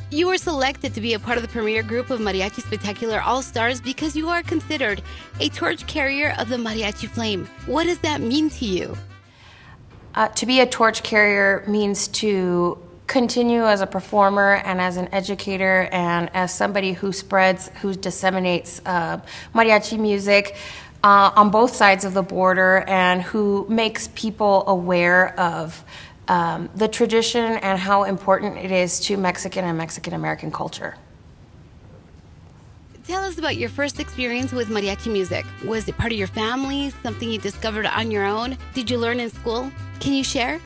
You were selected to be a part of the premier group of Mariachi Spectacular All-Stars because you are considered a torch carrier of the mariachi flame. What does that mean to you? To be a torch carrier means to continue as a performer and as an educator and as somebody who disseminates mariachi music on both sides of the border and who makes people aware of the tradition and how important it is to Mexican and Mexican-American culture. Tell us about your first experience with mariachi music. Was it part of your family, something you discovered on your own? Did you learn in school? Can you share?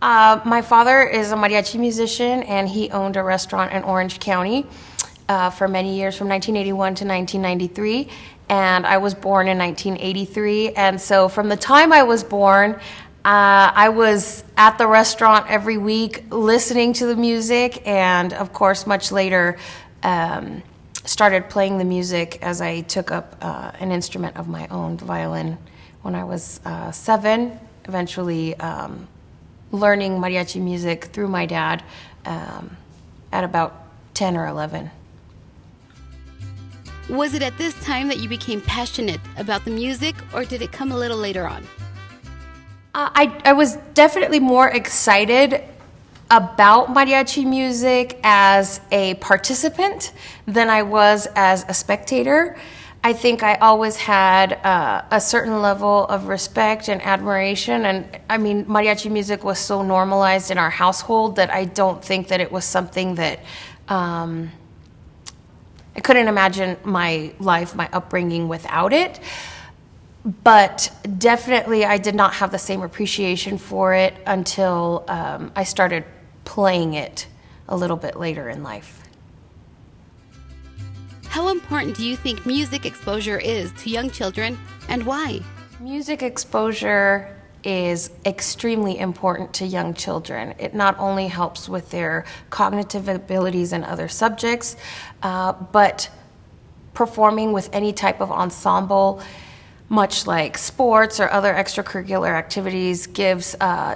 My father is a mariachi musician, and he owned a restaurant in Orange County for many years, from 1981 to 1993, and I was born in 1983, and so from the time I was born, I was at the restaurant every week listening to the music, and of course much later started playing the music as I took up an instrument of my own, the violin, when I was 7, eventually learning mariachi music through my dad at about 10 or 11. Was it at this time that you became passionate about the music, or did it come a little later on? I was definitely more excited about mariachi music as a participant than I was as a spectator. I think I always had a certain level of respect and admiration, and I mean, mariachi music was so normalized in our household that I don't think that it was something that I couldn't imagine my life, my upbringing without it. But definitely I did not have the same appreciation for it until I started playing it a little bit later in life. How important do you think music exposure is to young children, and why? Music exposure is extremely important to young children. It not only helps with their cognitive abilities and other subjects, but performing with any type of ensemble, much like sports or other extracurricular activities, gives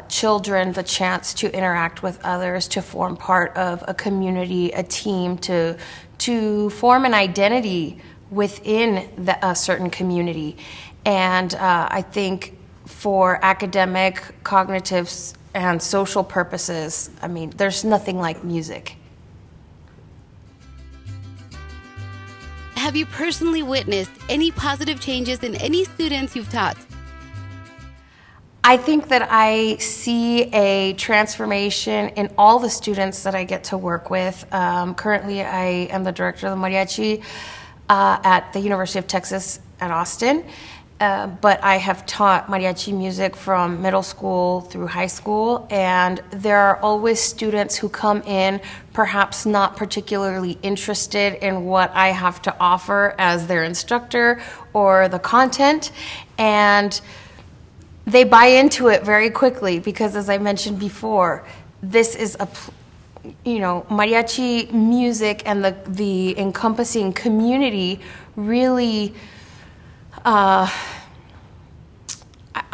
children the chance to interact with others, to form part of a community, a team, to form an identity within a certain community. And I think for academic, cognitive, and social purposes, I mean, there's nothing like music. Have you personally witnessed any positive changes in any students you've taught? I think that I see a transformation in all the students that I get to work with. Currently, I am the director of the mariachi at the University of Texas at Austin. But I have taught mariachi music from middle school through high school, and there are always students who come in perhaps not particularly interested in what I have to offer as their instructor or the content, and they buy into it very quickly because, as I mentioned before, this is mariachi music and the encompassing community really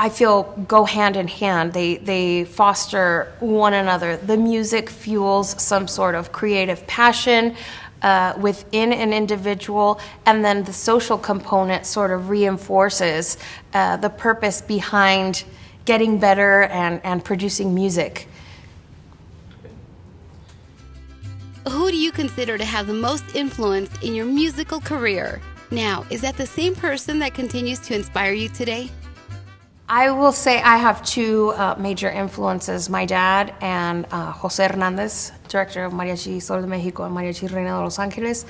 I feel go hand in hand. They foster one another. The music fuels some sort of creative passion within an individual, and then the social component sort of reinforces the purpose behind getting better and producing music. Who do you consider to have the most influence in your musical career? Now, is that the same person that continues to inspire you today? I will say I have two major influences, my dad and Jose Hernandez, director of Mariachi Sol de Mexico and Mariachi Reina de Los Angeles.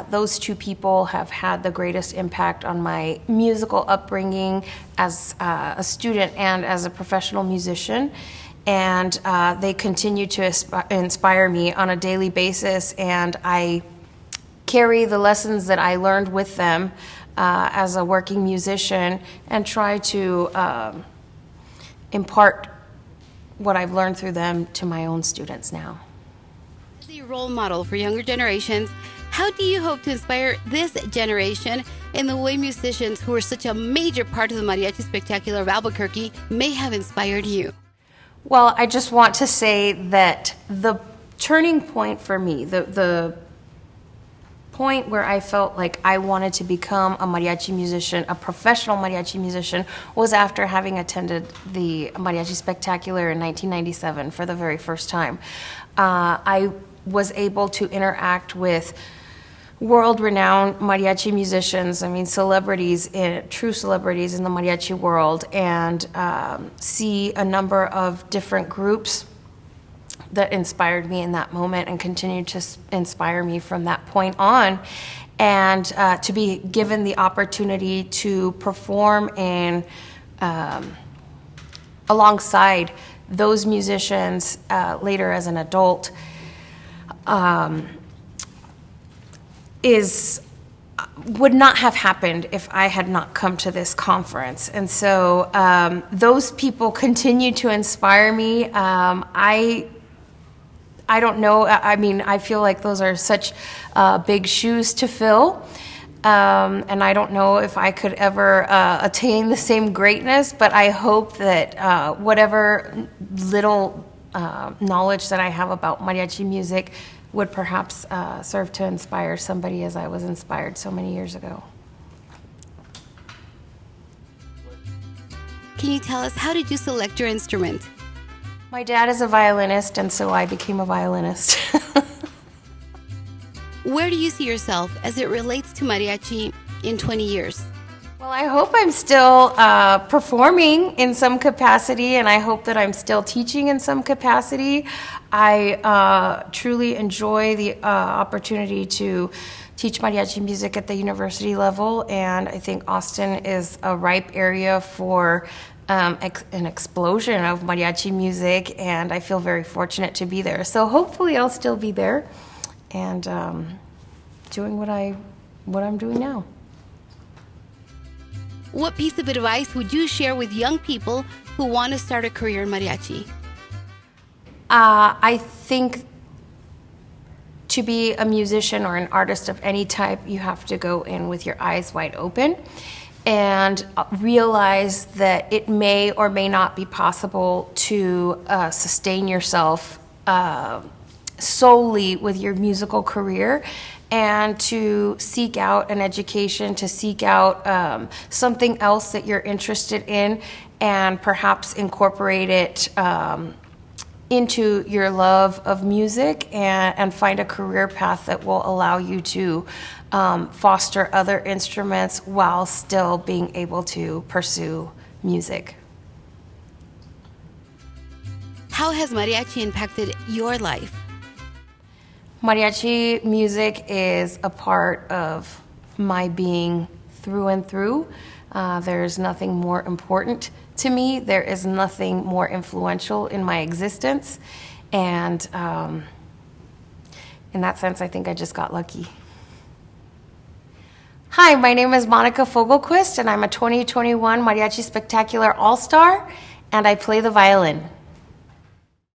Those two people have had the greatest impact on my musical upbringing as a student and as a professional musician. And they continue to inspire me on a daily basis, and I carry the lessons that I learned with them as a working musician and try to impart what I've learned through them to my own students now. As a role model for younger generations, how do you hope to inspire this generation in the way musicians who are such a major part of the Mariachi Spectacular of Albuquerque may have inspired you? Well, I just want to say that the turning point for me, the point where I felt like I wanted to become a mariachi musician, a professional mariachi musician, was after having attended the Mariachi Spectacular in 1997 for the very first time. I was able to interact with world-renowned mariachi musicians, celebrities, true celebrities in the mariachi world, and see a number of different groups that inspired me in that moment and continued to inspire me from that point on. And to be given the opportunity to perform alongside those musicians later as an adult would not have happened if I had not come to this conference. And so those people continue to inspire me. I don't know, I feel like those are such big shoes to fill, and I don't know if I could ever attain the same greatness, but I hope that whatever little knowledge that I have about mariachi music would perhaps serve to inspire somebody as I was inspired so many years ago. Can you tell us, how did you select your instrument? My dad is a violinist, and so I became a violinist. Where do you see yourself as it relates to mariachi in 20 years? Well, I hope I'm still performing in some capacity, and I hope that I'm still teaching in some capacity. I truly enjoy the opportunity to teach mariachi music at the university level, and I think Austin is a ripe area for an explosion of mariachi music, and I feel very fortunate to be there. So hopefully I'll still be there and doing what I'm doing now. What piece of advice would you share with young people who want to start a career in mariachi? I think to be a musician or an artist of any type, you have to go in with your eyes wide open and realize that it may or may not be possible to sustain yourself solely with your musical career, and to seek out an education, to seek out something else that you're interested in, and perhaps incorporate it into your love of music, and find a career path that will allow you to foster other instruments while still being able to pursue music. How has mariachi impacted your life? Mariachi music is a part of my being through and through. There's nothing more important to me. There is nothing more influential in my existence. And in that sense, I think I just got lucky. Hi, my name is Monica Fogelquist, and I'm a 2021 Mariachi Spectacular All-Star, and I play the violin.